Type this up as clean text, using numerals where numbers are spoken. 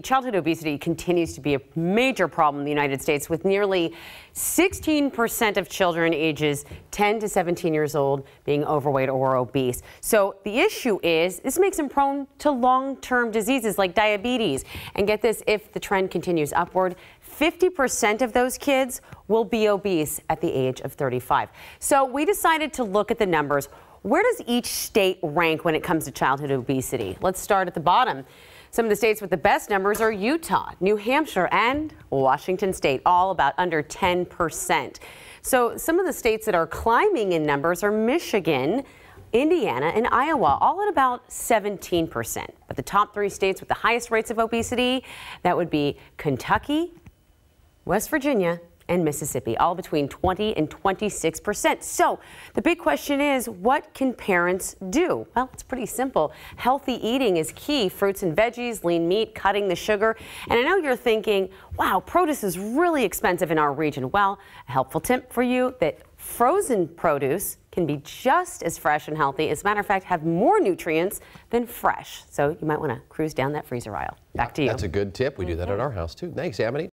Childhood obesity continues to be a major problem in the United States, with nearly 16% of children ages 10 to 17 years old being overweight or obese. So the issue is this makes them prone to long-term diseases like diabetes. And get this, if the trend continues upward, 50% of those kids will be obese at the age of 35. So we decided to look at the numbers. Where does each state rank when it comes to childhood obesity? Let's start at the bottom. Some of the states with the best numbers are Utah, New Hampshire, and Washington State, all about under 10%. So some of the states that are climbing in numbers are Michigan, Indiana, and Iowa, all at about 17%. But the top three states with the highest rates of obesity, that would be Kentucky, West Virginia, and Mississippi, all between 20 and 26%. So the big question is, what can parents do? Well, it's pretty simple. Healthy eating is key. Fruits and veggies, lean meat, cutting the sugar. And I know you're thinking, wow, produce is really expensive in our region. Well, a helpful tip for you that frozen produce can be just as fresh and healthy. As a matter of fact, have more nutrients than fresh. So you might want to cruise down that freezer aisle. Back to you. That's a good tip. We do that at our house too. Thanks, Amity.